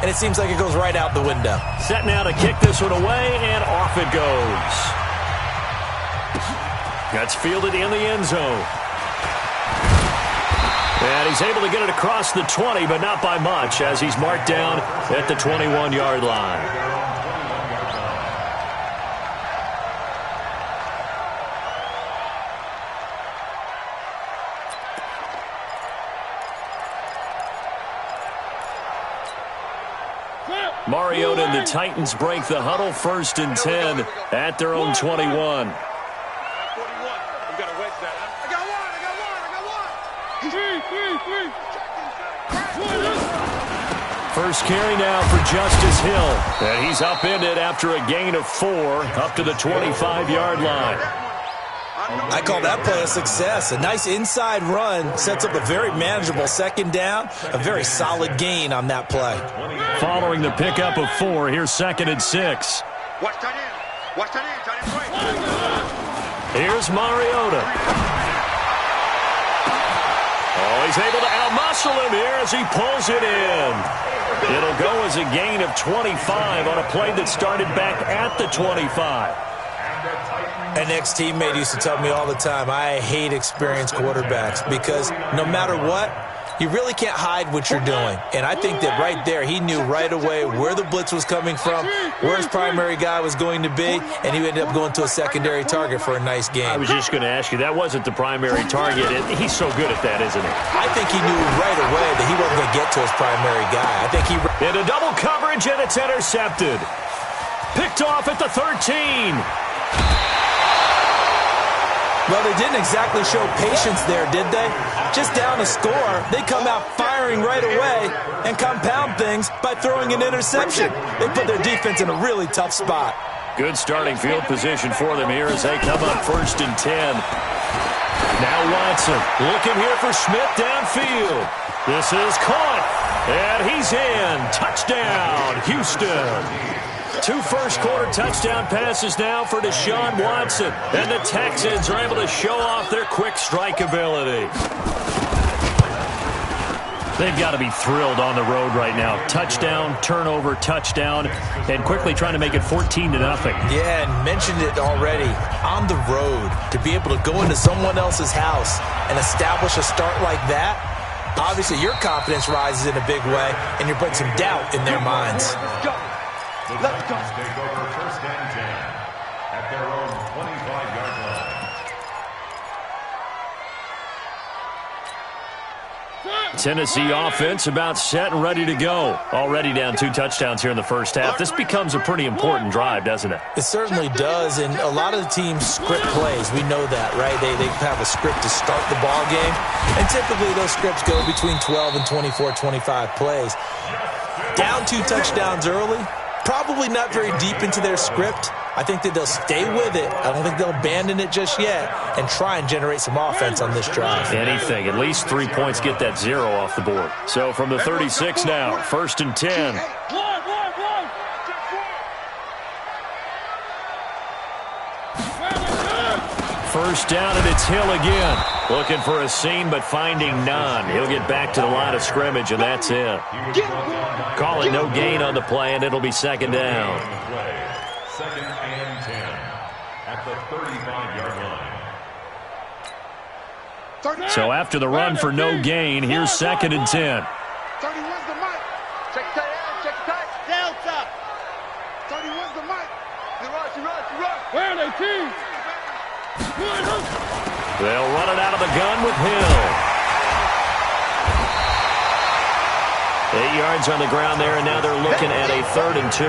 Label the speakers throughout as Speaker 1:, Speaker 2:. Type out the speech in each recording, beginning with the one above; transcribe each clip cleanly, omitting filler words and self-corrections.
Speaker 1: and it seems like it goes right out the window.
Speaker 2: Set now to kick this one away, and off it goes. That's fielded in the end zone. And he's able to get it across the 20, but not by much, as he's marked down at the 21-yard line. Mariota and the Titans break the huddle, 1st and 10 at their own 21. First carry now for Justice Hill. And he's upended after a gain of 4 up to the 25-yard line.
Speaker 1: I call that play a success. A nice inside run sets up a very manageable 2nd down. A very solid gain on that play.
Speaker 2: Following the pickup of 4, here's 2nd and 6. Here's Mariota. Oh, he's able to outmuscle him here as he pulls it in. It'll go as a gain of 25 on a play that started back at the 25.
Speaker 1: An ex-teammate used to tell me all the time, I hate experienced quarterbacks because no matter what, you really can't hide what you're doing. And I think that right there, he knew right away where the blitz was coming from, where his primary guy was going to be, and he ended up going to a secondary target for a nice game.
Speaker 2: I was just going to ask you, that wasn't the primary target. He's so good at that, isn't he?
Speaker 1: I think he knew right away that he wasn't going to get to his primary guy. I think he...
Speaker 2: Into double coverage, and it's intercepted. Picked off at the 13.
Speaker 1: Well, they didn't exactly show patience there, did they? Just down a score, they come out firing right away and compound things by throwing an interception. They put their defense in a really tough spot.
Speaker 2: Good starting field position for them here as they come up 1st and 10. Now Watson looking here for Smith downfield. This is caught, and he's in. Touchdown, Houston. 2 first-quarter touchdown passes now for Deshaun Watson. And the Texans are able to show off their quick strike ability. They've got to be thrilled on the road right now. Touchdown, turnover, touchdown, and quickly trying to make it 14-0.
Speaker 1: Yeah, and mentioned it already. On the road, to be able to go into someone else's house and establish a start like that, obviously your confidence rises in a big way, and you're putting some doubt in their minds.
Speaker 3: Let's go. Take over 1st and 10 at their own 25-yard line.
Speaker 2: Tennessee offense about set and ready to go. Already down 2 touchdowns here in the first half. This becomes a pretty important drive, doesn't it?
Speaker 1: It certainly does, and a lot of the teams script plays. We know that, right? They have a script to start the ball game, and typically those scripts go between 12 and 24, 25 plays. Down 2 touchdowns early. Probably not very deep into their script. I think that they'll stay with it. I don't think they'll abandon it just yet and try and generate some offense on this drive.
Speaker 2: Anything. At least 3 points get that 0 off the board. So from the 36 now, 1st and 10. First down, and it's Hill again. Looking for a seam, but finding none. He'll get back to the line of scrimmage, and that's it. Call it no gain on the play, and it'll be 2nd down.
Speaker 3: 2nd and 10 at the 35-yard line.
Speaker 2: So after the run for no gain, here's 2nd and 10.
Speaker 4: 31's the mic. Check tight end, check tight. Delta. 31's the mic. You rush. Where are they, team?
Speaker 2: They'll run it out of the gun with Hill. 8 yards on the ground there, and now they're looking at a 3rd and 2.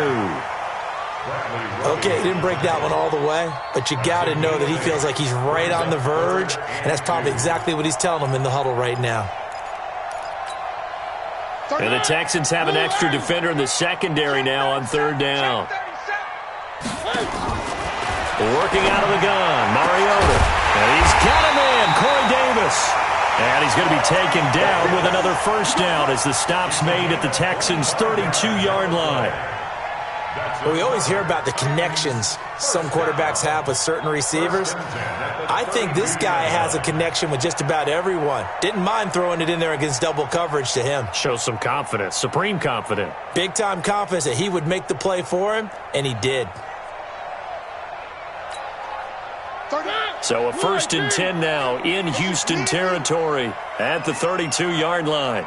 Speaker 1: Okay, he didn't break that one all the way, but you got to know that he feels like he's right on the verge, and that's probably exactly what he's telling them in the huddle right now.
Speaker 2: And the Texans have an extra defender in the secondary now on 3rd down. Working out of the gun, Mariota. And he's got him in, Corey Davis. And he's going to be taken down with another first down as the stop's made at the Texans' 32-yard line.
Speaker 1: Well, we always hear about the connections some quarterbacks have with certain receivers. I think this guy has a connection with just about everyone. Didn't mind throwing it in there against double coverage to him.
Speaker 2: Shows some confidence, supreme confidence.
Speaker 1: Big-time confidence that he would make the play for him, and he did.
Speaker 2: So a 1st and 10 now in Houston territory at the 32-yard line.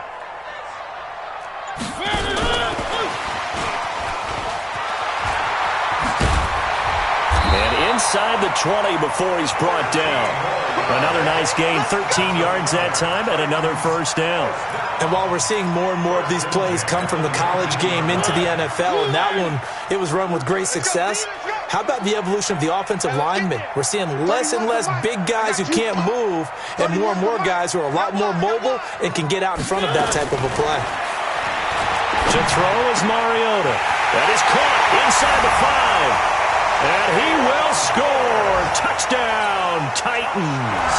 Speaker 2: And inside the 20 before he's brought down. Another nice gain, 13 yards that time, and another 1st down.
Speaker 1: And while we're seeing more and more of these plays come from the college game into the NFL, and that one, it was run with great success, how about the evolution of the offensive linemen? We're seeing less and less big guys who can't move and more guys who are a lot more mobile and can get out in front of that type of a play.
Speaker 2: To throw is Mariota. That is caught inside the 5. And he will score. Touchdown, Titans.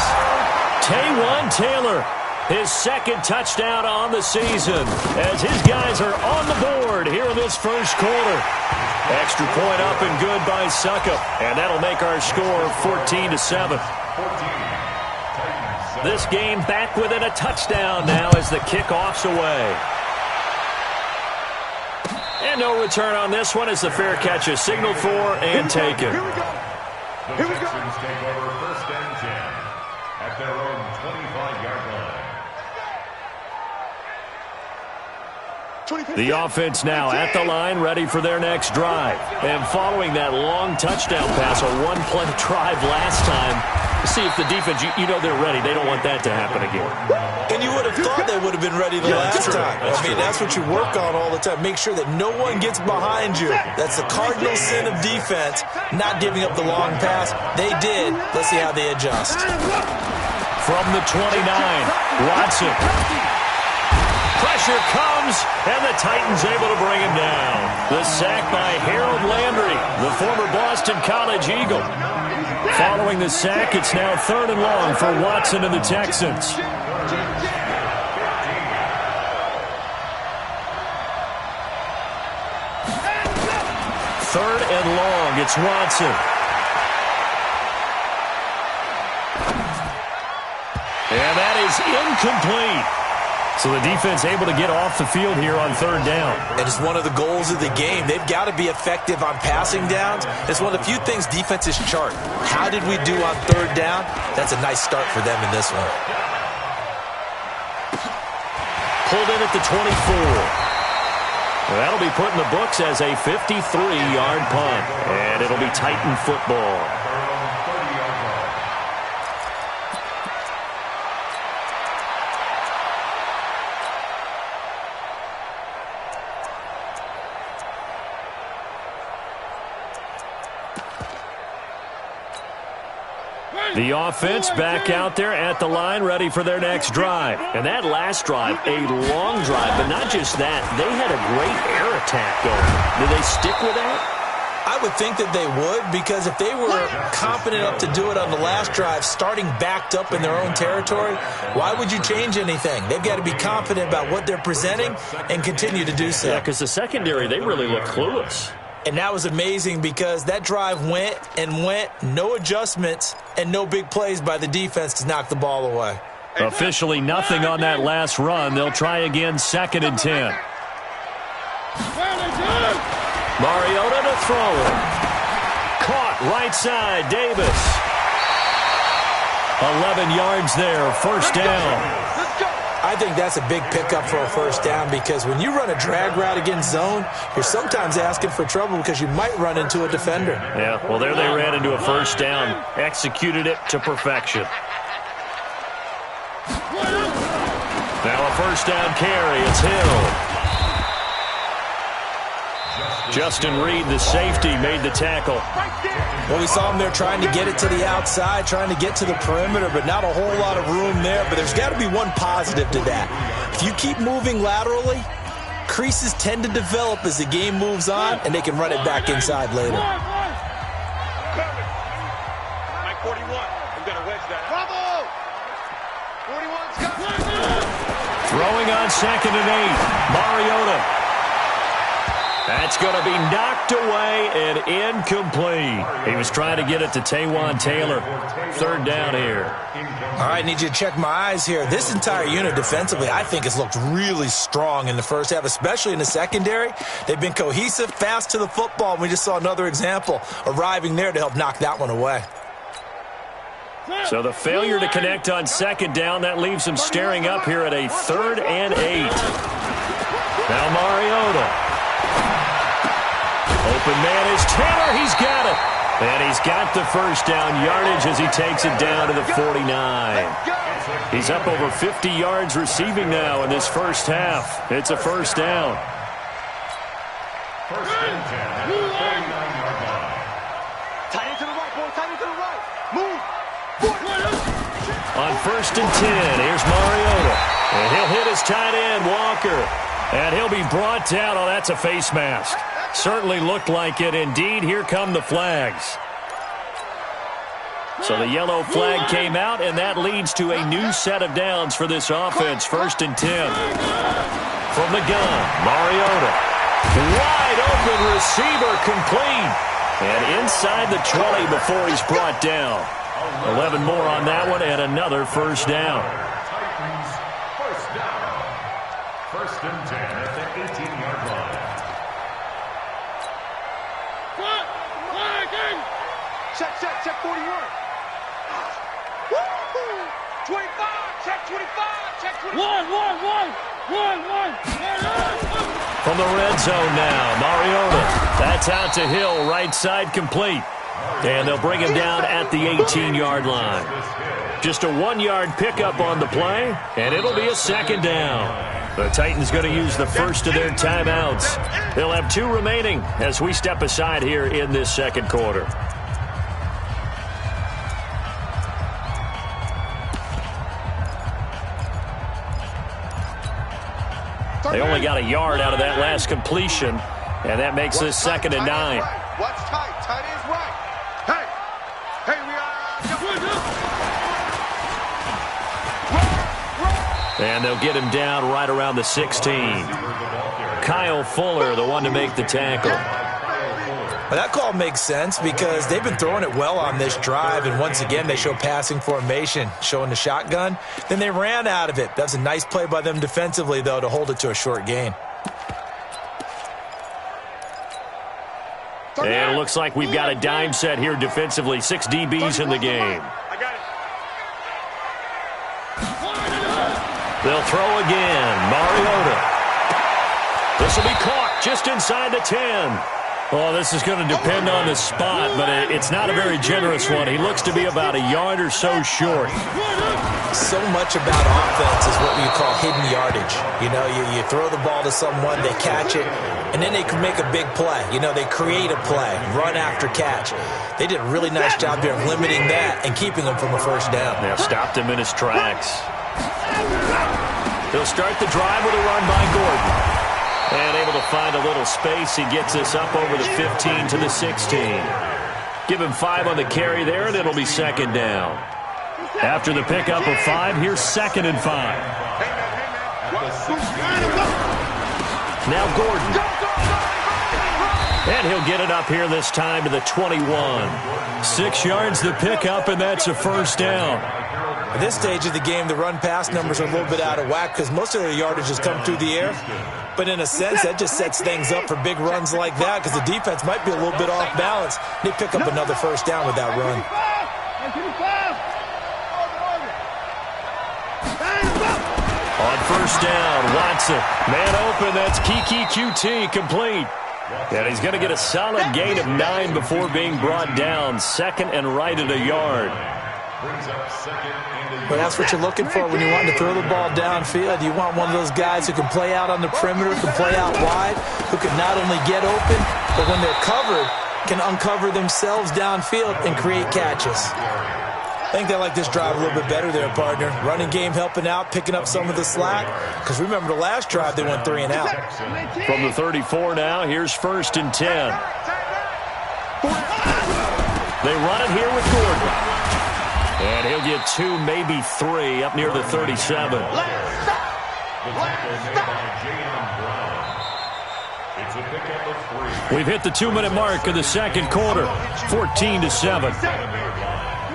Speaker 2: Taywan Taylor, his 2nd touchdown on the season as his guys are on the board here in this 1st quarter. Extra point up and good by Suckup. And that'll make our score 14-7. This game back within a touchdown now as the kickoff's away. And no return on this one as the fair catch is signaled for and taken.
Speaker 3: Here we go. The Texans take over 1st and 10 at their own 25-yard line.
Speaker 2: The offense now at the line, ready for their next drive. And following that long touchdown pass, a one-play drive last time, see if the defense, you know they're ready. They don't want that to happen again.
Speaker 1: And you would have thought they would have been ready the last time. That's what you work on all the time. Make sure that no one gets behind you. That's the cardinal sin of defense, not giving up the long pass. They did. Let's see how they adjust.
Speaker 2: From the 29, Watson. Pressure comes, and the Titans able to bring him down. The sack by Harold Landry, the former Boston College Eagle. Following the sack, it's now 3rd and long for Watson and the Texans. 3rd and long, it's Watson. And that is incomplete. So the defense able to get off the field here on 3rd down.
Speaker 1: And it's one of the goals of the game. They've got to be effective on passing downs. It's one of the few things defenses chart. How did we do on 3rd down? That's a nice start for them in this one.
Speaker 2: Pulled in at the 24. That'll be put in the books as a 53-yard punt. And it'll be Titan football. The offense back out there at the line, ready for their next drive. And that last drive, a long drive, but not just that. They had a great air attack going. Did they stick with that?
Speaker 1: I would think that they would, because if they were confident enough to do it on the last drive, starting backed up in their own territory, why would you change anything? They've got to be confident about what they're presenting and continue to do so.
Speaker 2: Yeah, because the secondary, they really look clueless.
Speaker 1: And that was amazing because that drive went and went, no adjustments, and no big plays by the defense to knock the ball away.
Speaker 2: Officially nothing on that last run. They'll try again, 2nd and 10. Mariota to throw it. Caught right side, Davis. 11 yards there, 1st down.
Speaker 1: I think that's a big pickup for a 1st down because when you run a drag route against zone, you're sometimes asking for trouble because you might run into a defender.
Speaker 2: Yeah, well, there they ran into a 1st down. Executed it to perfection. Now a 1st down carry. It's Hill. Justin Reed, the safety, made the tackle.
Speaker 1: Well, we saw him there trying to get it to the outside, trying to get to the perimeter, but not a whole lot of room there. But there's got to be one positive to that. If you keep moving laterally, creases tend to develop as the game moves on, and they can run it back inside later.
Speaker 4: Mike 41, I'm going to wedge that. Bravo! 41's got it.
Speaker 2: Throwing on 2nd and 8, Mariota. That's going to be knocked away and incomplete. He was trying to get it to Taeman Taylor. Third down here.
Speaker 1: All right, need you to check my eyes here. This entire unit defensively, I think, has looked really strong in the first half, especially in the secondary. They've been cohesive, fast to the football, and we just saw another example arriving there to help knock that one away.
Speaker 2: So the failure to connect on second down, that leaves him staring up here at a 3rd and 8. Now Mariota. Open man is Taylor. He's got it. And he's got the first down yardage as he takes it down to the 49. He's up over 50 yards receiving now in this first half. It's a first down.
Speaker 3: First and 10 at the 39-yard line.
Speaker 4: Tight end to the right, boy. Tight end to the right. Move.
Speaker 2: On 1st and 10, here's Mariota. And he'll hit his tight end, Walker. And he'll be brought down. Oh, that's a face mask. Certainly looked like it. Indeed, here come the flags. So the yellow flag came out, and that leads to a new set of downs for this offense. 1st and 10. From the gun, Mariota. Wide open receiver, complete. And inside the 20 before he's brought down. 11 more on that one, and another first down.
Speaker 3: Titans first down. 1st and 10 at the 18-yard line.
Speaker 4: Check 41. 25, check 25, check 25. One.
Speaker 2: From the red zone now, Mariota. That's out to Hill, right side complete. And they'll bring him down at the 18-yard line. Just a 1-yard pickup on the play, and it'll be a second down. The Titans going to use the first of their timeouts. They'll have 2 remaining as we step aside here in this second quarter. They only got a yard out of that last completion, and that makes this 2nd and 9.
Speaker 4: Watch tight. Tight end's right. Hey, we are.
Speaker 2: And they'll get him down right around the 16. Kyle Fuller, the one to make the tackle.
Speaker 1: Well, that call makes sense because they've been throwing it well on this drive, and once again they show passing formation, showing the shotgun. Then they ran out of it. That was a nice play by them defensively, though, to hold it to a short gain.
Speaker 2: And it looks like we've got a dime set here defensively. 6 DBs in the game. They'll throw again. Mariota. This will be caught just inside the 10. Oh, this is going to depend on the spot, but it's not a very generous one. He looks to be about a yard or so short.
Speaker 1: So much about offense is what you call hidden yardage. You know, you throw the ball to someone, they catch it, and then they can make a big play. You know, they create a play, run after catch. They did a really nice job there of limiting that and keeping them from a first down.
Speaker 2: Now stopped him in his tracks. They'll start the drive with a run by Gordon. And able to find a little space. He gets us up over the 15 to the 16. Give him 5 on the carry there, and it'll be 2nd down. After the pickup of 5, here's 2nd and 5. Now Gordon. And he'll get it up here this time to the 21. 6 yards the pickup, and that's a first down.
Speaker 1: At this stage of the game, the run-pass numbers are a little bit out of whack because most of their yardage has come through the air. But in a sense, that just sets things up for big runs like that because the defense might be a little bit off balance. They pick up another first down with that run.
Speaker 2: On first down, Watson. Man open, that's Kiki QT, complete. And he's going to get a solid gain of 9 before being brought down. 2nd and right at a yard.
Speaker 1: Well, that's what you're looking for when you want to throw the ball downfield. You want one of those guys who can play out on the perimeter, can play out wide, who can not only get open, but when they're covered, can uncover themselves downfield and create catches. I think they like this drive a little bit better there, partner. Running game helping out, picking up some of the slack. Because remember the last drive, they went 3 and out.
Speaker 2: From the 34 now, here's 1st and 10. They run it here with Gordon. And he'll get 2, maybe 3, up near the 37.
Speaker 3: a pickup of 3.
Speaker 2: We've hit the 2-minute mark of the second quarter, 14-7.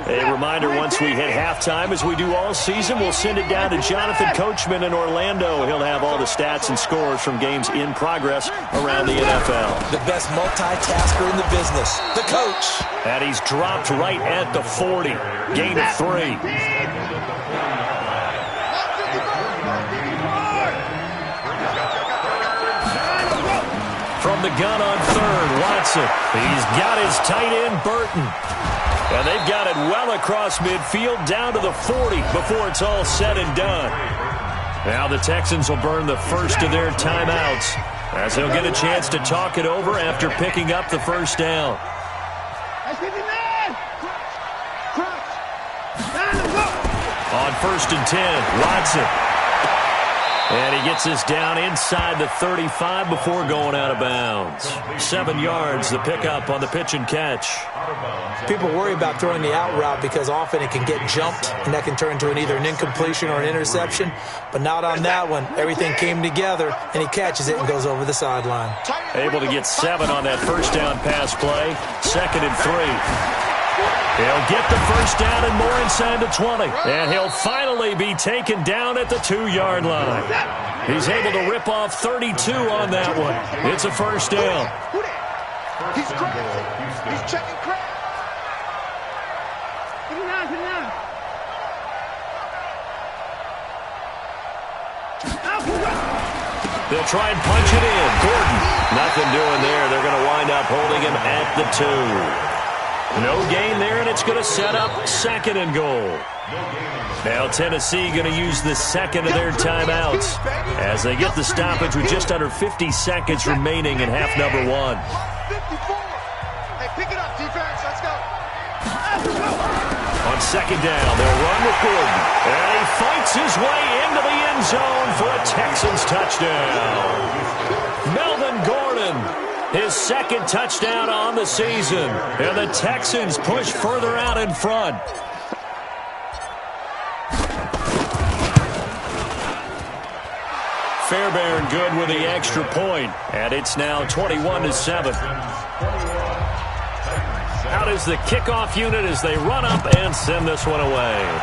Speaker 2: A reminder, once we hit halftime, as we do all season, we'll send it down to Jonathan Coachman in Orlando. He'll have all the stats and scores from games in progress around the NFL.
Speaker 1: The best multitasker in the business, the coach.
Speaker 2: And he's dropped right at the 40. Gain of 3. From the gun on third, Watson. He's got his tight end, Burton. And they've got it well across midfield, down to the 40 before it's all said and done. Now the Texans will burn the first of their timeouts, as he'll get a chance to talk it over after picking up the first down. On 1st and 10, Watson. And he gets this down inside the 35 before going out of bounds. 7 yards, the pickup on the pitch and catch.
Speaker 1: People worry about throwing the out route because often it can get jumped, and that can turn into either an incompletion or an interception. But not on that one. Everything came together, and he catches it and goes over the sideline.
Speaker 2: Able to get 7 on that first down pass play. 2nd and 3. He'll get the first down and more inside the 20. And he'll finally be taken down at the 2-yard line. He's able to rip off 32 on that one. It's a first down.
Speaker 4: He's crazy. He's checking crazy.
Speaker 2: They'll try and punch it in. Gordon, nothing doing there. They're going to wind up holding him at the 2. No gain there, and it's going to set up 2nd and goal. Now Tennessee going to use the second of their timeouts as they get the stoppage with just under 50 seconds remaining in half number 1.
Speaker 4: 54. Hey, pick it up, defense. Let's go.
Speaker 2: On 2nd down, they'll run with Gordon. And he fights his way into the end zone for a Texans touchdown. Melvin Gordon, his 2nd touchdown on the season. And the Texans push further out in front. Fairbairn good with the extra point. And it's now 21-7. Out is the kickoff unit as they run up and send this one away.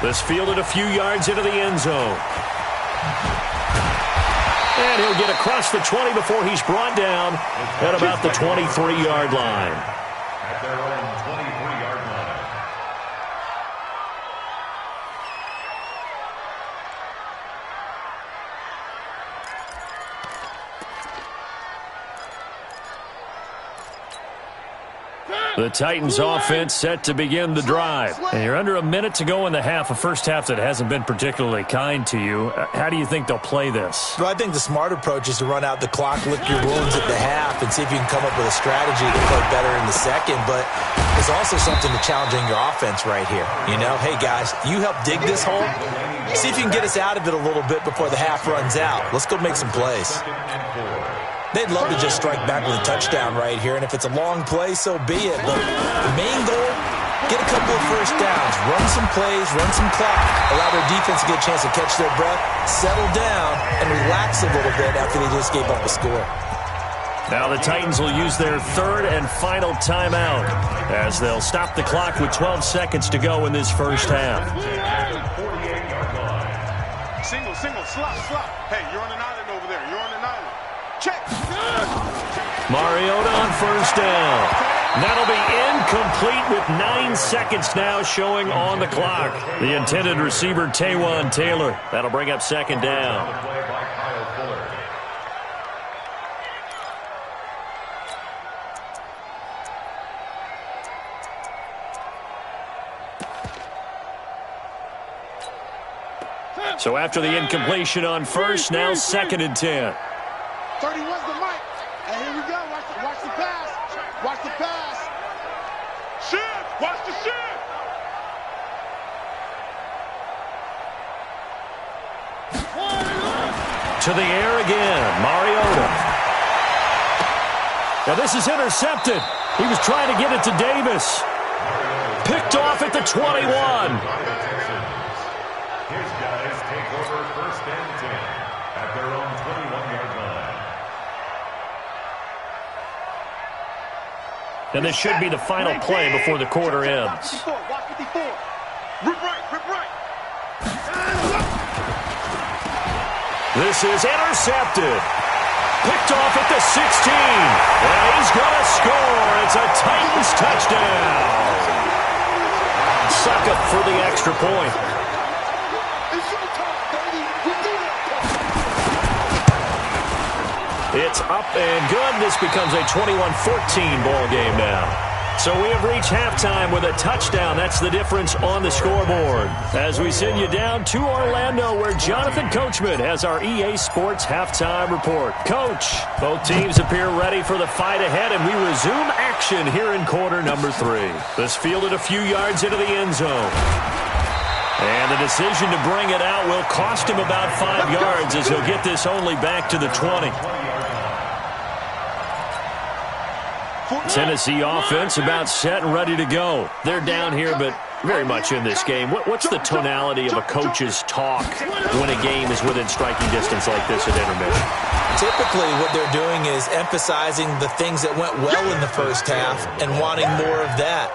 Speaker 2: This fielded a few yards into the end zone. And he'll get across the 20 before he's brought down at about the 23-yard line.
Speaker 3: At their own 23-yard line.
Speaker 2: The Titans offense set to begin the drive. And you're under a minute to go in the half, a first half that hasn't been particularly kind to you. How do you think they'll play this?
Speaker 1: Well, I think the smart approach is to run out the clock, lick your wounds at the half, and see if you can come up with a strategy to play better in the second. But there's also something to challenging your offense right here. You know, hey, guys, you help dig this hole. See if you can get us out of it a little bit before the half runs out. Let's go make some plays. They'd love to just strike back with a touchdown right here, and if it's a long play, so be it. But the main goal, get a couple of first downs, run some plays, run some clock, allow their defense to get a chance to catch their breath, settle down, and relax a little bit after they just gave up a score.
Speaker 2: Now the Titans will use their 3rd and final timeout as they'll stop the clock with 12 seconds to go in this first half.
Speaker 4: Single, slop. Hey, you're on an island over there. You're on an island. Check.
Speaker 2: Mariota on first down. That'll be incomplete with 9 seconds now showing on the clock. The intended receiver, Taeman Taylor. That'll bring up 2nd down. So after the incompletion on first, now 2nd and 10.
Speaker 4: 31's the mic. And here we go. Watch the pass. Watch the pass. Shift. Watch the shift.
Speaker 2: To the air again. Mariota. Now this is intercepted. He was trying to get it to Davis. Picked off at the 21.
Speaker 3: His guys take over 1st and 10 at their own 20.
Speaker 2: And this should be the final play before the quarter ends. This is intercepted. Picked off at the 16. And he's going to score. It's a Titans touchdown. Suck up for the extra point. It's up and good. This becomes a 21-14 ball game now. So we have reached halftime with a touchdown. That's the difference on the scoreboard. As we send you down to Orlando, where Jonathan Coachman has our EA Sports halftime report. Coach, both teams appear ready for the fight ahead, and we resume action here in quarter number 3. This fielded a few yards into the end zone. And the decision to bring it out will cost him about 5 yards, as he'll get this only back to the 20. Tennessee offense about set and ready to go. They're down here, but very much in this game. What's the tonality of a coach's talk when a game is within striking distance like this at intermission?
Speaker 1: Typically, what they're doing is emphasizing the things that went well in the first half and wanting more of that.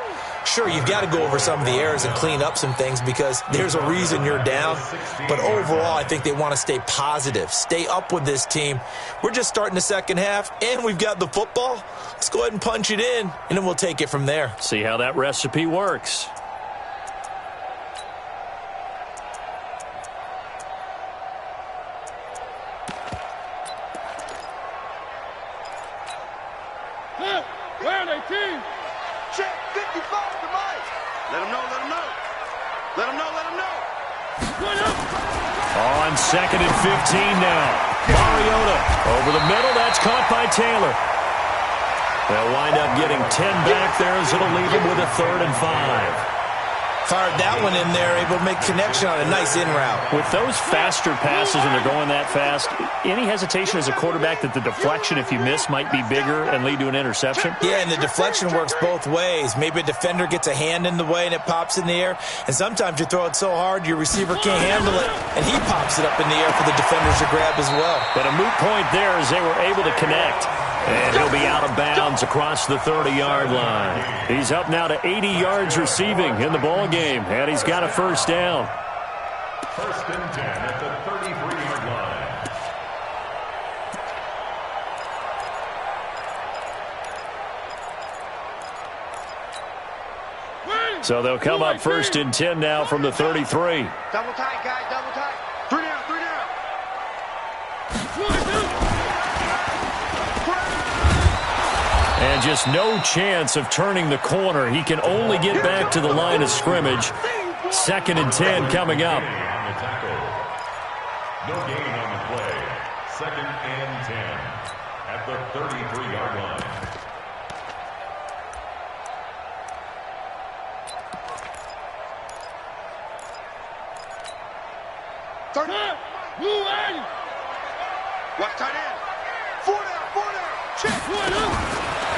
Speaker 1: Sure, you've got to go over some of the errors and clean up some things because there's a reason you're down. But overall, I think they want to stay positive, stay up with this team. We're just starting the second half, and we've got the football. Let's go ahead and punch it in, and then we'll take it from there.
Speaker 2: See how that recipe works.
Speaker 4: Where are they, team? Check 55 to Mike. Let him know, let him know. Let him know, let him know.
Speaker 2: On 2nd and 15 now. Mariota over the middle. That's caught by Taylor. They'll wind up getting 10 back there as it'll leave them with a 3rd and 5.
Speaker 1: Fired that one in there, able to make connection on a nice in route.
Speaker 2: With those faster passes and they're going that fast, any hesitation as a quarterback that the deflection, if you miss, might be bigger and lead to an interception?
Speaker 1: Yeah, and the deflection works both ways. Maybe a defender gets a hand in the way and it pops in the air, and sometimes you throw it so hard your receiver can't handle it, and he pops it up in the air for the defenders to grab as well.
Speaker 2: But a moot point there as they were able to connect. And he'll be out of bounds across the 30-yard line. He's up now to 80 yards receiving in the ball game, and he's got a first down.
Speaker 3: 1st and 10 at the 33-yard
Speaker 2: line. So they'll come up 1st and 10 now from the 33.
Speaker 4: Double tight, guys, double tight. 3 down, 3 down.
Speaker 2: And just no chance of turning the corner. He can only get back to the line of scrimmage. 2nd and 10 coming up.
Speaker 3: No gain on the play. 2nd and 10 at the 33-yard line.
Speaker 4: Watch tight end. 4 down, 4 down. Check.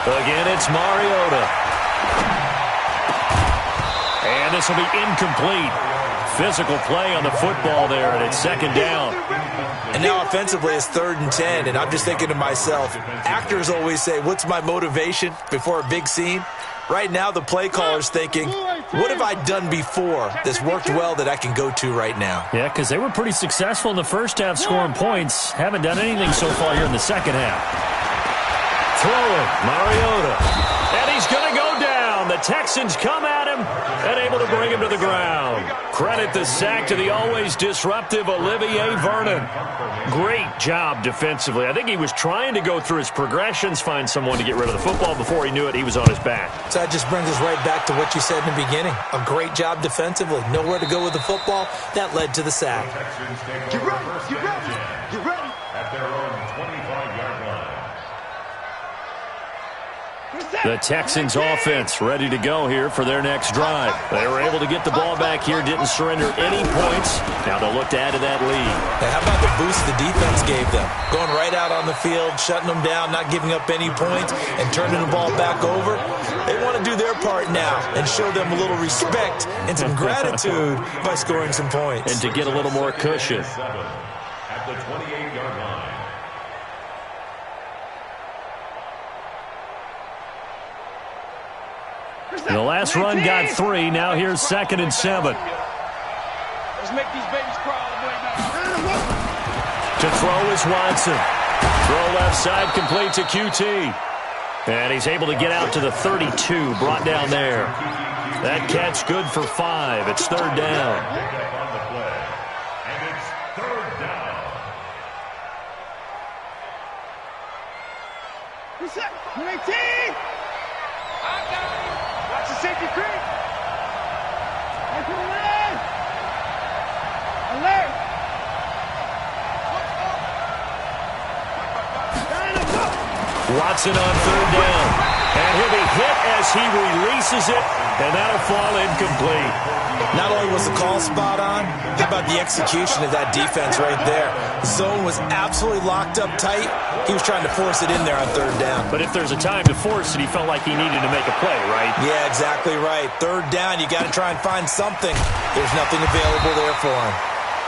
Speaker 2: Again, it's Mariota. And this will be incomplete. Physical play on the football there, and it's 2nd down.
Speaker 1: And now offensively it's 3rd and 10, and I'm just thinking to myself, actors always say, what's my motivation before a big scene? Right now the play caller's thinking, what have I done before that's worked well that I can go to right now?
Speaker 2: Yeah, because they were pretty successful in the first half scoring points. Haven't done anything so far here in the second half. Throwing, Mariota. And he's going to go down. The Texans come at him and able to bring him to the ground. Credit the sack to the always disruptive Olivier Vernon. Great job defensively. I think he was trying to go through his progressions, find someone to get rid of the football. Before he knew it, he was on his back.
Speaker 1: So that just brings us right back to what you said in the beginning. A great job defensively. Nowhere to go with the football. That led to the sack.
Speaker 3: Get ready, get ready, get ready. At their own 25-yard line.
Speaker 2: The Texans offense ready to go here for their next drive. They were able to get the ball back here, didn't surrender any points. Now they'll look to add to that lead.
Speaker 1: Hey, how about the boost the defense gave them? Going right out on the field, shutting them down, not giving up any points, and turning the ball back over. They want to do their part now and show them a little respect and some gratitude by scoring some points.
Speaker 2: And to get a little more cushion.
Speaker 3: At the 28-yard line.
Speaker 2: The last run got 3. Now here's 2nd and 7.
Speaker 4: Let's make these babies crawl all the way back.
Speaker 2: To throw is Watson. Throw left side, complete to QT. And he's able to get out to the 32, brought down there. That catch good for 5. It's 3rd down.
Speaker 3: And it's 3rd down.
Speaker 4: What's up? 18! I got him. Watch the safety creep. Alert!
Speaker 2: Watson on 3rd down. And he'll be hit as he releases it, and that'll fall incomplete.
Speaker 1: Not only was the call spot on, how about the execution of that defense right there? The zone was absolutely locked up tight. He was trying to force it in there on 3rd down.
Speaker 2: But if there's a time to force it, he felt like he needed to make a play, right?
Speaker 1: Yeah, exactly right. 3rd down, you got to try and find something. There's nothing available there for him.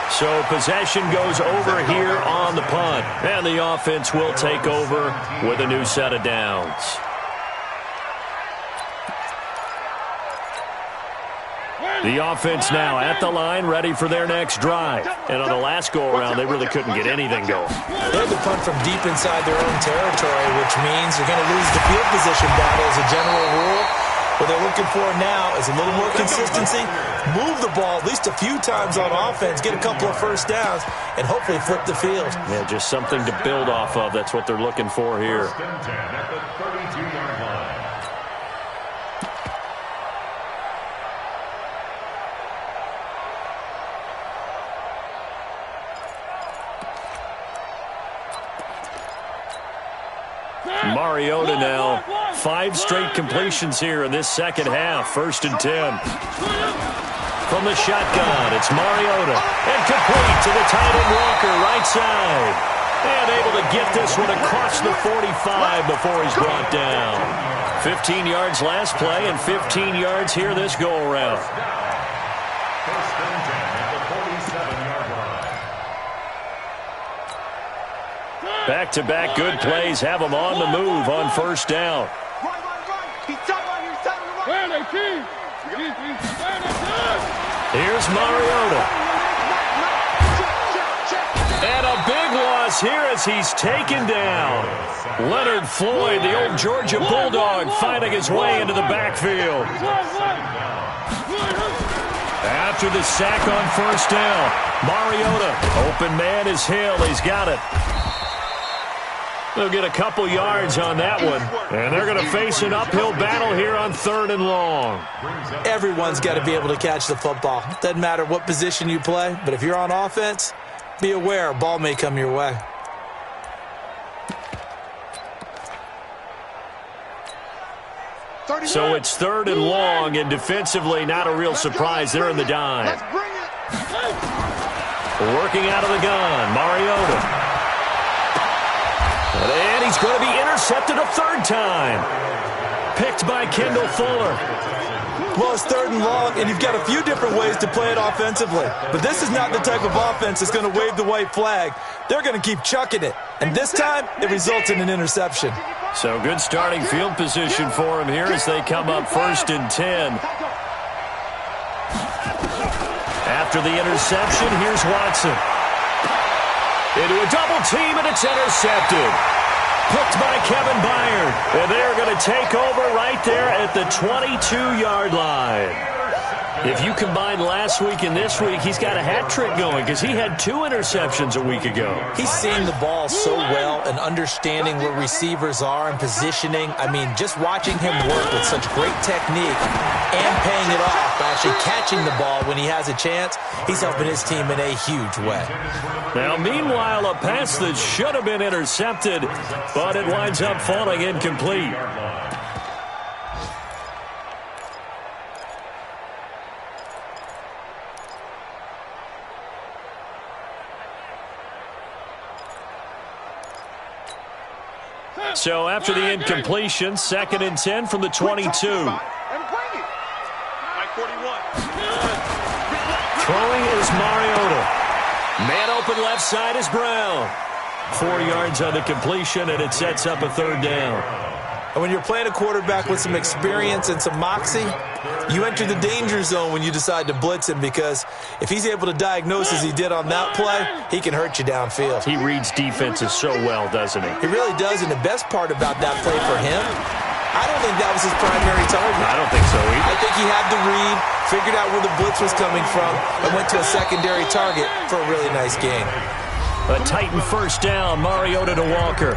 Speaker 2: So possession goes over here on the punt. And the offense will take over with a new set of downs. The offense now at the line, ready for their next drive. And on the last go-around, they really couldn't get anything going.
Speaker 1: They had to punt from deep inside their own territory, which means you're going to lose the field position battle as a general rule. What they're looking for now is a little more consistency, move the ball at least a few times on offense, get a couple of first downs, and hopefully flip the field.
Speaker 2: Yeah, just something to build off of. That's what they're looking for here.
Speaker 3: 1st and 10 at the 32-yard line.
Speaker 2: Mariota now, 5 straight completions here in this second half. 1st and 10. From the shotgun, it's Mariota. And complete to the tight end Walker, right side. And able to get this one across the 45 before he's brought down. 15 yards last play and 15 yards here this go-around.
Speaker 3: 1st and 10 at the 47-yard line.
Speaker 2: Back-to-back good plays have them on the move on 1st down. Here's Mariota. And a big loss here as he's taken down. Leonard Floyd, the old Georgia Bulldog, finding his way into the backfield. After the sack on 1st down, Mariota, open man is Hill. He's got it. They'll get a couple yards on that one. And they're going to face an uphill battle here on 3rd and long.
Speaker 1: Everyone's got to be able to catch the football. Doesn't matter what position you play, but if you're on offense, be aware a ball may come your way.
Speaker 2: So it's 3rd and long, and defensively not a real surprise. They're in the dime. Working out of the gun, Mariota. And he's going to be intercepted a 3rd time. Picked by Kendall Fuller.
Speaker 1: Well, it's 3rd and long, and you've got a few different ways to play it offensively. But this is not the type of offense that's going to wave the white flag. They're going to keep chucking it. And this time, it results in an interception.
Speaker 2: So good starting field position for him here as they come up 1st and 10. After the interception, here's Watson. Into a double team, and it's intercepted. Picked by Kevin Byard. And they're going to take over right there at the 22-yard line. If you combine last week and this week, he's got a hat trick going because he had 2 interceptions a week ago.
Speaker 1: He's seeing the ball so well and understanding where receivers are and positioning. I mean, just watching him work with such great technique and paying it off, actually catching the ball when he has a chance, he's helping his team in a huge way.
Speaker 2: Now, meanwhile, a pass that should have been intercepted, but it winds up falling incomplete. So after the incompletion, 2nd and 10 from the 22. Throwing is Mariota. Man open left side is Brown. 4 yards on the completion, and it sets up a 3rd down.
Speaker 1: And when you're playing a quarterback with some experience and some moxie, you enter the danger zone when you decide to blitz him, because if he's able to diagnose as he did on that play, he can hurt you downfield.
Speaker 2: He reads defenses so well, doesn't he?
Speaker 1: He really does, and the best part about that play for him, I don't think that was his primary target.
Speaker 2: I don't think so either.
Speaker 1: I think he had the read, figured out where the blitz was coming from, and went to a secondary target for a really nice gain.
Speaker 2: A Titan first down, Mariota to Walker.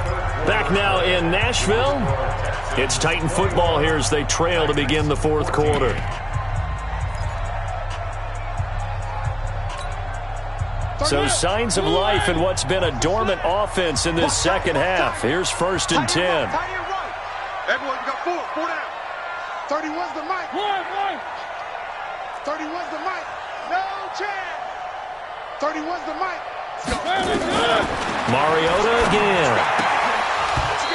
Speaker 2: Back now in Nashville. It's Titan football here as they trail to begin the fourth quarter. So signs of life in what's been a dormant offense in this second half. Here's 1st and 10.
Speaker 4: Everyone, you got four down. 31's the mic. 31's the mic. No chance. 31's the mic.
Speaker 2: Mariota again.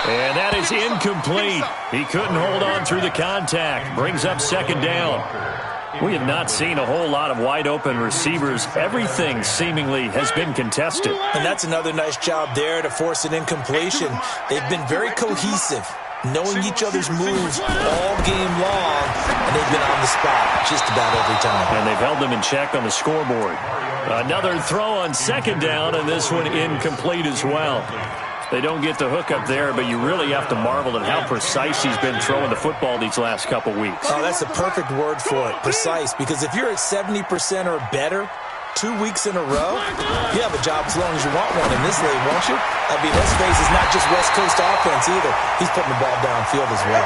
Speaker 2: And that is incomplete. He couldn't hold on through the contact. Brings up 2nd down. We have not seen a whole lot of wide-open receivers. Everything seemingly has been contested.
Speaker 1: And that's another nice job there to force an incompletion. They've been very cohesive, knowing each other's moves all game long, and they've been on the spot just about every time.
Speaker 2: And they've held them in check on the scoreboard. Another throw on 2nd down, and this one incomplete as well. They don't get the hook up there, but you really have to marvel at how precise he's been throwing the football these last couple weeks.
Speaker 1: Oh, that's the perfect word for it, precise, because if you're at 70% or better 2 weeks in a row, you have a job as long as you want one in this league, won't you? I mean, let's face it, it's not just West Coast offense either. He's putting the ball downfield as well.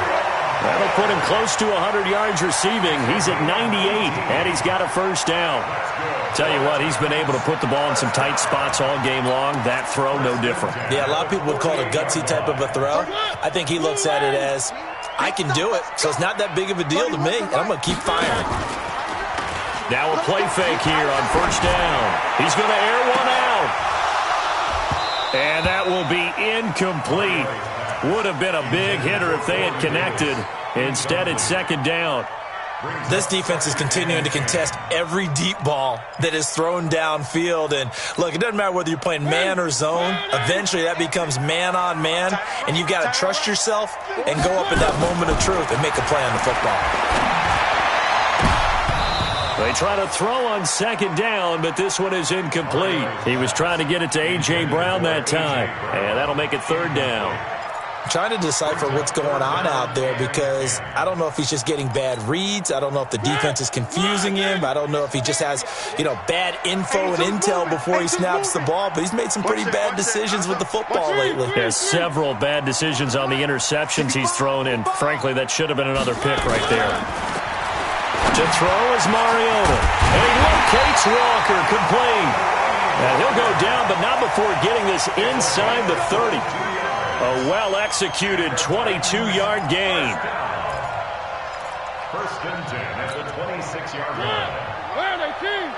Speaker 2: That'll put him close to 100 yards receiving. He's at 98, and he's got a first down. Tell you what, he's been able to put the ball in some tight spots all game long. That throw, no different.
Speaker 1: Yeah, a lot of people would call it a gutsy type of a throw. I think he looks at it as, I can do it, so it's not that big of a deal to me, and I'm going to keep firing.
Speaker 2: Now a play fake here on 1st down. He's going to air one out. And that will be incomplete. Would have been a big hitter if they had connected. Instead, it's 2nd down.
Speaker 1: This defense is continuing to contest every deep ball that is thrown downfield. And, look, it doesn't matter whether you're playing man or zone. Eventually, that becomes man-on-man, and you've got to trust yourself and go up in that moment of truth and make a play on the football.
Speaker 2: They try to throw on 2nd down, but this one is incomplete. He was trying to get it to A.J. Brown that time, and that'll make it 3rd down.
Speaker 1: I'm trying to decipher what's going on out there, because I don't know if he's just getting bad reads. I don't know if the defense is confusing him. I don't know if he just has, bad info and intel before he snaps the ball. But he's made some pretty bad decisions with the football lately.
Speaker 2: There's several bad decisions on the interceptions he's thrown, and frankly, that should have been another pick right there. To throw is Mariota. And he locates Walker, complete. And he'll go down, but not before getting this inside the 30. A well-executed 22-yard gain.
Speaker 3: 1st and 10 at the 26-yard line.
Speaker 4: Where are they, team?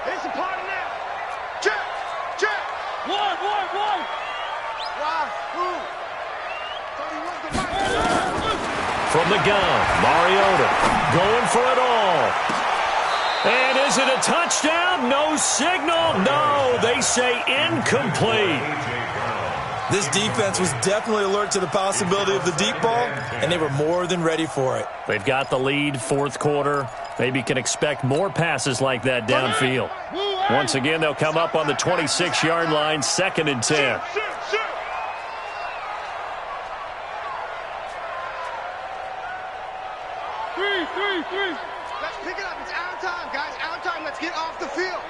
Speaker 4: It's a party now. Check. One. Why? Who? 31's the mic.
Speaker 2: From the gun, Mariota going for it all. And is it a touchdown? No signal. No, they say incomplete.
Speaker 1: This defense was definitely alert to the possibility of the deep ball, and they were more than ready for it.
Speaker 2: They've got the lead, 4th quarter. Maybe can expect more passes like that downfield. Once again, they'll come up on the 26-yard line, 2nd and 10.
Speaker 4: Three. Let's pick it up. It's out time, guys. Out time. Let's get off the field.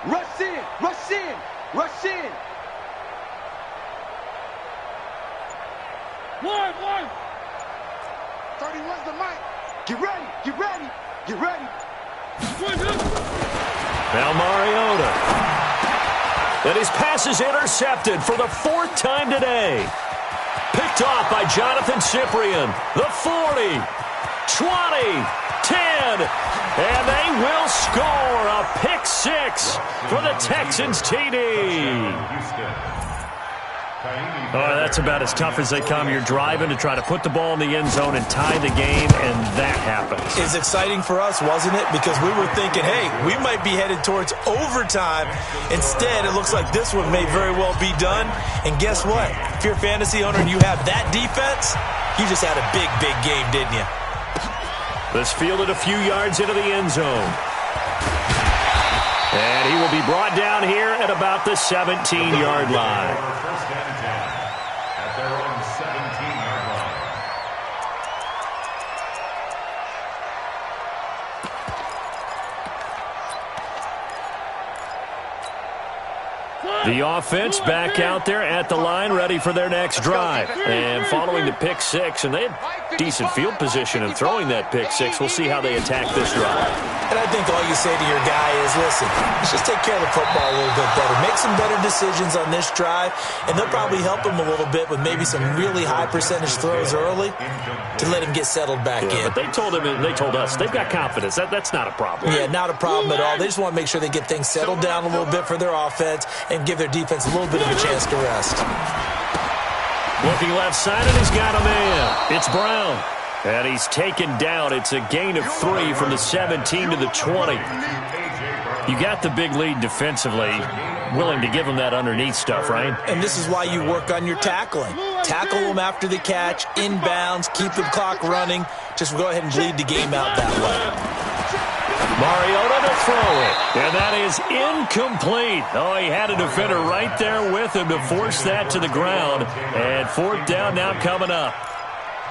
Speaker 4: Rush in. One. 31's the mic. Get ready.
Speaker 2: Now Mariota. And his pass is intercepted for the 4th time today. Picked off by Jonathan Cyprien. The 40, 20, 10. And they will score a pick 6 for the Texans TD.
Speaker 3: Houston.
Speaker 2: Oh, that's about as tough as they come. You're driving to try to put the ball in the end zone and tie the game, and that happens.
Speaker 1: It's exciting for us, wasn't it? Because we were thinking, hey, we might be headed towards overtime. Instead, it looks like this one may very well be done. And guess what? If you're a fantasy owner and you have that defense, you just had a big, big game, didn't you?
Speaker 2: This fielded a few yards into the end zone. And he will be brought down here at about the 17-yard line.
Speaker 3: First and 10 at their own 17-yard line.
Speaker 2: The offense back out there at the line, ready for their next drive. And following the pick six, and they had decent field position in throwing that pick six. We'll see how they attack this drive.
Speaker 1: And I think all you say to your guy is, listen, let's just take care of the football a little bit better. Make some better decisions on this drive, and they'll probably help him a little bit with maybe some really high percentage throws early to let him get settled back in.
Speaker 2: But they told him, and they told us, they've got confidence. That's not a problem.
Speaker 1: Yeah, not a problem at all. They just want to make sure they get things settled down a little bit for their offense and give their defense a little bit of a chance to rest.
Speaker 2: Looking left side, and he's got a man. It's Brown. And he's taken down. It's a gain of 3 from the 17 to the 20. You got the big lead defensively. Willing to give him that underneath stuff, right?
Speaker 1: And this is why you work on your tackling. Tackle them after the catch, inbounds, keep the clock running. Just go ahead and bleed the game out that way.
Speaker 2: Mariota to throw it. And that is incomplete. Oh, he had a defender right there with him to force that to the ground. And fourth down now coming up.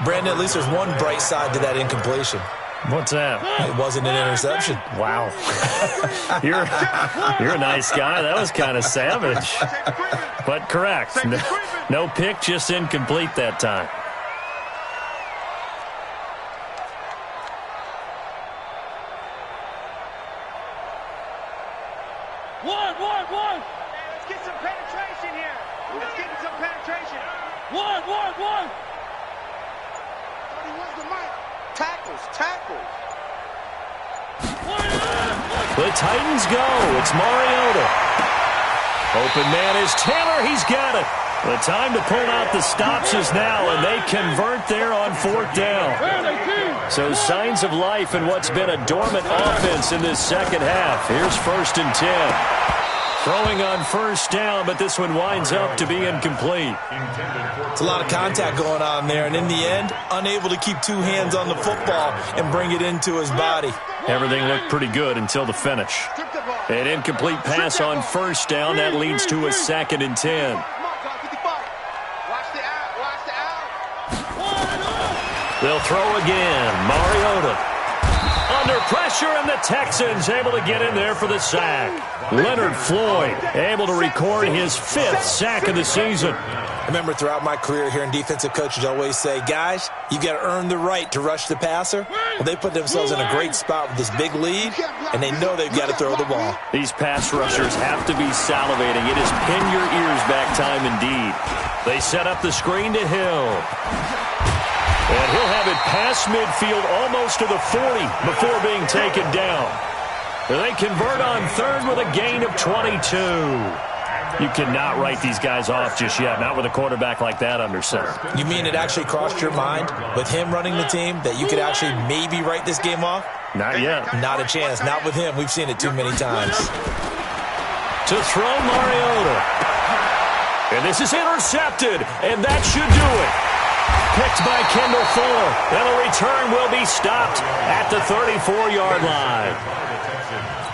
Speaker 1: Brandon, at least there's one bright side to that incompletion.
Speaker 2: What's that?
Speaker 1: It wasn't an interception.
Speaker 2: Wow. You're a nice guy. That was kind of savage. But correct. No pick, just incomplete that time.
Speaker 4: One. Let's get some penetration here. Let's get some penetration. One. 31's the mic. Tackles.
Speaker 2: The Titans go. It's Mariota. Open man is Taylor. He's got it. The time to pull out the stops is now, and they convert there on fourth down. So signs of life in what's been a dormant offense in this second half. Here's 1st and 10. Throwing on first down, but this one winds up to be incomplete.
Speaker 1: It's a lot of contact going on there, and in the end, unable to keep two hands on the football and bring it into his body.
Speaker 2: Everything looked pretty good until the finish. An incomplete pass on first down. That leads to a 2nd and 10. They'll throw again. Mariota. Under pressure, and the Texans able to get in there for the sack. Leonard Floyd able to record his 5th sack of the season.
Speaker 1: I remember throughout my career hearing defensive coaches always say, guys, you got to earn the right to rush the passer. Well, they put themselves in a great spot with this big lead, and they know they've got to throw the ball.
Speaker 2: These pass rushers have to be salivating. It is pin your ears back time indeed. They set up the screen to Hill. And he'll have it past midfield almost to the 40 before being taken down. And they convert on third with a gain of 22. You cannot write these guys off just yet, not with a quarterback like that under center.
Speaker 1: You mean it actually crossed your mind with him running the team that you could actually maybe write this game off?
Speaker 2: Not yet.
Speaker 1: Not a chance. Not with him. We've seen it too many times.
Speaker 2: To throw Mariota. And this is intercepted, and that should do it. Picked by Kendall Fuller, and the return will be stopped at the 34-yard line.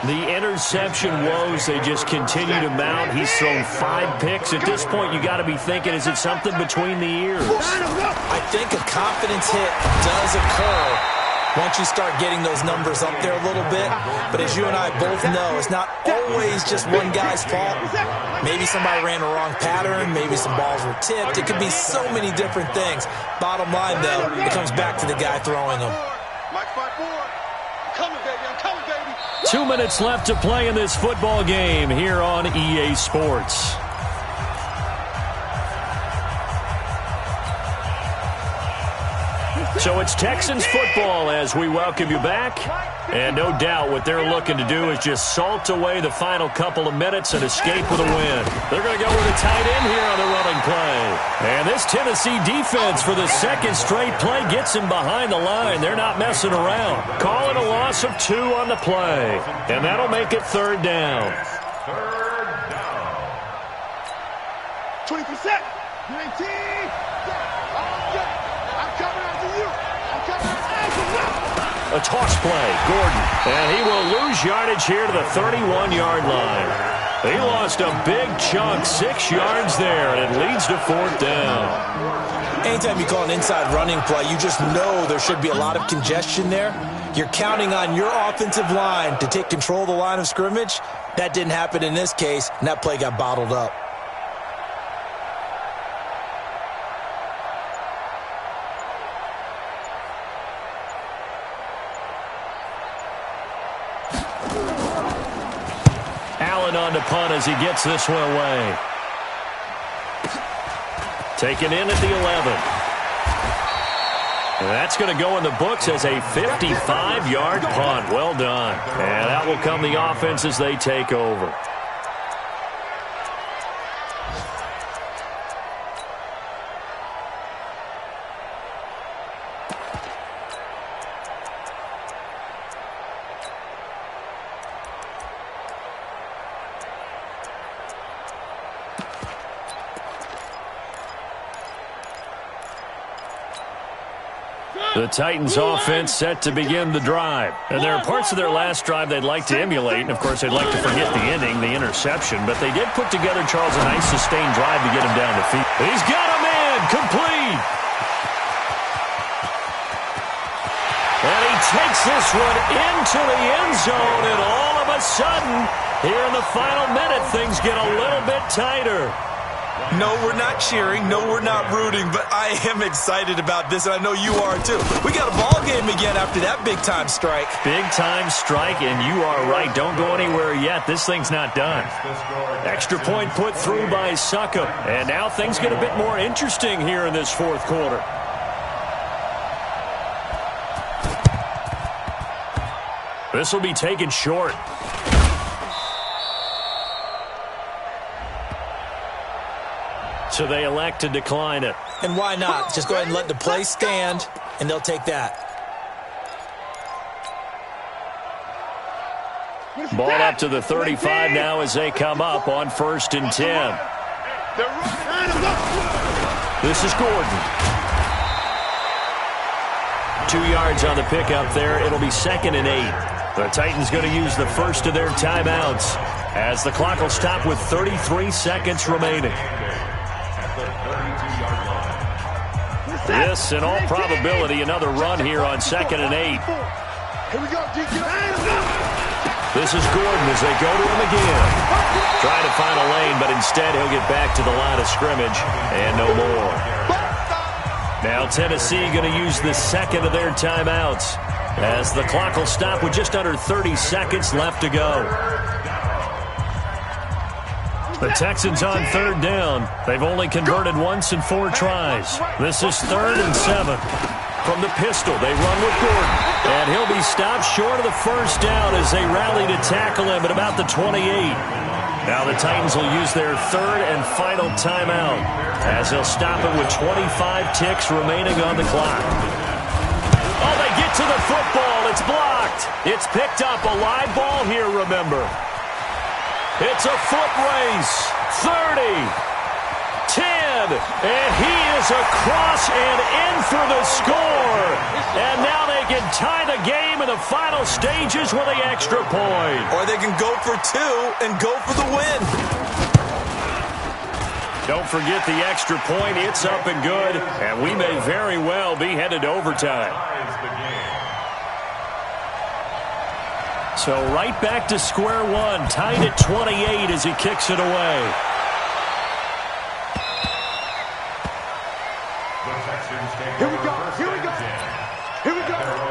Speaker 2: The interception woes, they just continue to mount. He's thrown 5 picks. At this point, you got to be thinking, is it something between the ears?
Speaker 1: I think a confidence hit does occur once you start getting those numbers up there a little bit. But as you and I both know, it's not always just one guy's fault. Maybe somebody ran a wrong pattern. Maybe some balls were tipped. It could be so many different things. Bottom line, though, it comes back to the guy throwing them.
Speaker 4: Mike 5-4. I'm coming, baby.
Speaker 2: 2 minutes left to play in this football game here on EA Sports. So it's Texans football as we welcome you back. And no doubt what they're looking to do is just salt away the final couple of minutes and escape with a win. They're going to go with a tight end here on the running play. And this Tennessee defense for the second straight play gets him behind the line. They're not messing around. Calling a loss of 2 on the play. And that'll make it 3rd down.
Speaker 4: 20%. 19. I'm coming after you. I'm coming after you.
Speaker 2: A toss play, Gordon. And he will lose yardage here to the 31-yard line. He lost a big chunk, 6 yards there, and it leads to 4th down.
Speaker 1: Anytime you call an inside running play, you just know there should be a lot of congestion there. You're counting on your offensive line to take control of the line of scrimmage. That didn't happen in this case, and that play got bottled up.
Speaker 2: On to punt as he gets this one away. Taken in at the 11. And that's going to go in the books as a 55-yard punt. Well done. And that will come the offense as they take over. The Titans offense set to begin the drive. And there are parts of their last drive they'd like to emulate. And, of course, they'd like to forget the ending, the interception. But they did put together, Charles, a nice sustained drive to get him down the field. He's got him in. Complete. And he takes this one into the end zone. And all of a sudden, here in the final minute, things get a little bit tighter.
Speaker 1: No, we're not cheering. No, we're not rooting. But I am excited about this, and I know you are too. We got a ball game again after that big-time strike.
Speaker 2: Big-time strike, and you are right. Don't go anywhere yet. This thing's not done. Extra point put through by Suckup. And now things get a bit more interesting here in this 4th quarter. This will be taken short. So they elect to decline it.
Speaker 1: And why not? Just go ahead and let the play stand, and they'll take that.
Speaker 2: Ball up to the 35 now as they come up on 1st and 10. This is Gordon. 2 yards on the pickup there. It'll be 2nd and 8. The Titans going to use the first of their timeouts as the clock will stop with 33 seconds remaining. This, in all probability, another run here on 2nd and 8.
Speaker 4: Here we go,
Speaker 2: This is Gordon as they go to him again. Trying to find a lane, but instead he'll get back to the line of scrimmage and no more. Now Tennessee going to use the second of their timeouts as the clock will stop with just under 30 seconds left to go. The Texans on 3rd down. They've only converted once in 4 tries. This is 3rd and 7. From the pistol, they run with Gordon. And he'll be stopped short of the first down as they rally to tackle him at about the 28. Now the Titans will use their 3rd and final timeout as they'll stop it with 25 ticks remaining on the clock. Oh, they get to the football. It's blocked. It's picked up. A live ball here, remember. It's a foot race. 30, 10, and he is across and in for the score. And now they can tie the game in the final stages with the extra point.
Speaker 1: Or they can go for 2 and go for the win.
Speaker 2: Don't forget the extra point. It's up and good, and we may very well be headed to overtime. So right back to square one, tied at 28 as he kicks it away.
Speaker 4: Here we go, here we go, here we go.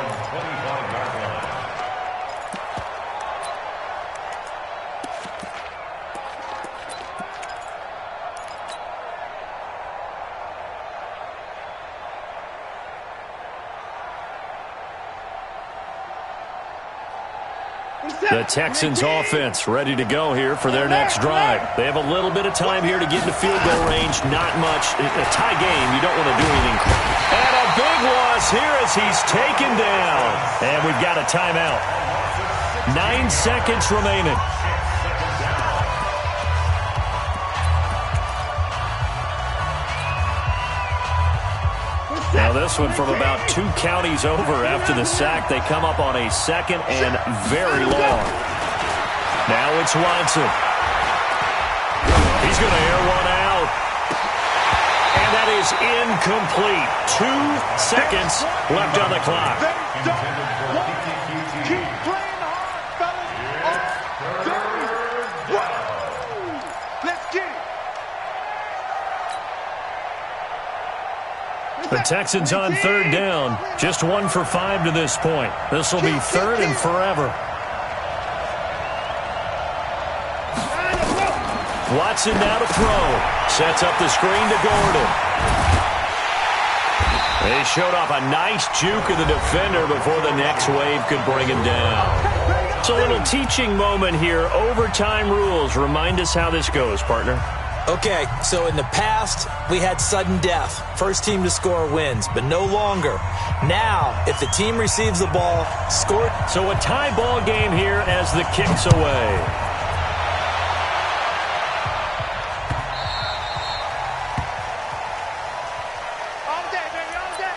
Speaker 2: The Texans offense ready to go here for their next drive. They have a little bit of time here to get into field goal range. Not much. A tie game, you don't want to do anything. And a big loss here as he's taken down. And we've got a timeout. 9 seconds remaining. Now this one from about 2 counties over after the sack. They come up on a 2nd and very long. Now it's Watson. He's going to air one out. And that is incomplete. 2 seconds left on the clock.
Speaker 4: Keep playing hard, fellas. Let's get it.
Speaker 2: The Texans on 3rd down. Just 1 for 5 to this point. This will be 3rd and forever. Watson now to throw. Sets up the screen to Gordon. They showed off a nice juke of the defender before the next wave could bring him down. It's a little teaching moment here. Overtime rules. Remind us how this goes, partner.
Speaker 1: Okay, so in the past, we had sudden death. First team to score wins, but no longer. Now, if the team receives the ball, score.
Speaker 2: So a tie ball game here as the kick's away.
Speaker 4: All day, baby, all day.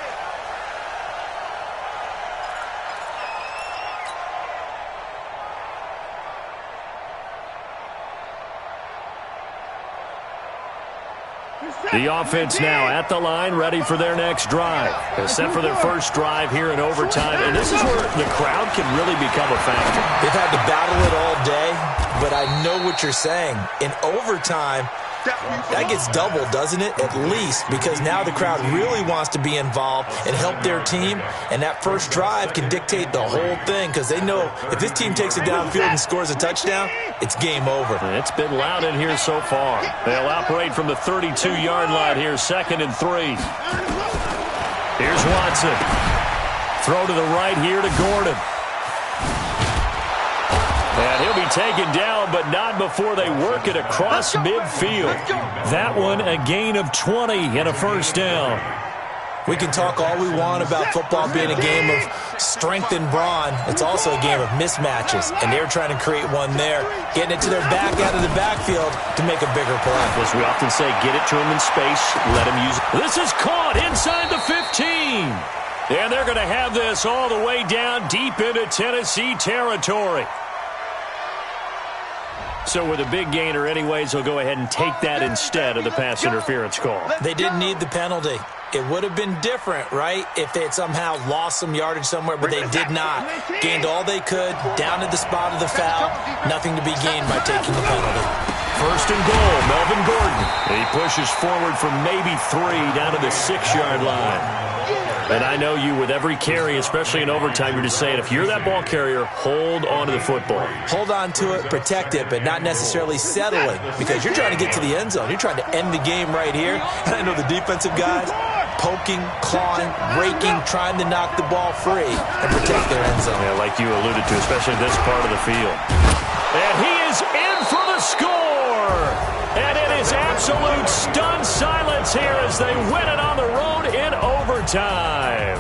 Speaker 2: The offense now at the line, ready for their next drive. They're set for their first drive here in overtime, and this is where the crowd can really become a factor.
Speaker 1: They've had to battle it all day, but I know what you're saying. In overtime, that gets doubled, doesn't it? At least, because now the crowd really wants to be involved and help their team, and that first drive can dictate the whole thing because they know if this team takes it downfield and scores a touchdown, it's game over.
Speaker 2: It's been loud in here so far. They'll operate from the 32-yard line here, 2nd and 3. Here's Watson. Throw to the right here to Gordon. And he'll be taken down, but not before they work it across midfield. That one, a gain of 20 and a first down.
Speaker 1: We can talk all we want about football being a game of strength and brawn. It's also a game of mismatches, and they're trying to create one there, getting it to their back out of the backfield to make a bigger play.
Speaker 2: As we often say, get it to him in space, let him use it. This is caught inside the 15. And they're going to have this all the way down deep into Tennessee territory. So with a big gainer anyways, they'll go ahead and take that instead of the pass interference call.
Speaker 1: They didn't need the penalty. It would have been different, right, if they had somehow lost some yardage somewhere, but they did not. Gained all they could, down at the spot of the foul. Nothing to be gained by taking the penalty.
Speaker 2: First and goal, Melvin Gordon. He pushes forward from maybe 3 down to the 6-yard line. And I know you, with every carry, especially in overtime, you're just saying, if you're that ball carrier, hold on to the football.
Speaker 1: Hold on to it, protect it, but not necessarily settling, because you're trying to get to the end zone. You're trying to end the game right here. And I know the defensive guys poking, clawing, raking, trying to knock the ball free and protect their end zone.
Speaker 2: Yeah, like you alluded to, especially this part of the field. And he is in for the score! And it is absolute stunned silence here as they win it on the road in overtime.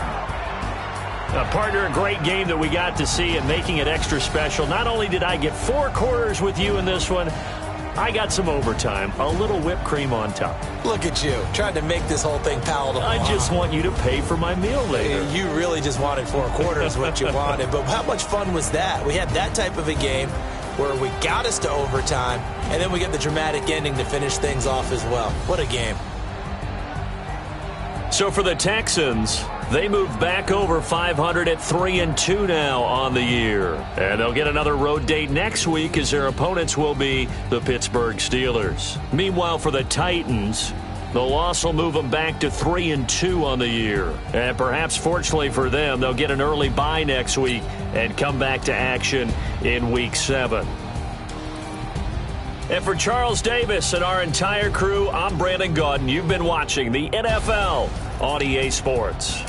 Speaker 2: Partner, a great game that we got to see and making it extra special. Not only did I get 4 quarters with you in this one, I got some overtime, a little whipped cream on top.
Speaker 1: Look at you, trying to make this whole thing palatable.
Speaker 2: I just want you to pay for my meal later.
Speaker 1: You really just wanted 4 quarters, what you wanted. But how much fun was that? We had that type of a game where we got us to overtime, and then we get the dramatic ending to finish things off as well. What a game.
Speaker 2: So for the Texans, they move back over 500 at 3-2 now on the year. And they'll get another road date next week as their opponents will be the Pittsburgh Steelers. Meanwhile, for the Titans, the loss will move them back to 3-2 on the year. And perhaps fortunately for them, they'll get an early bye next week and come back to action in Week 7. And for Charles Davis and our entire crew, I'm Brandon Gaudin. You've been watching the NFL on EA Sports.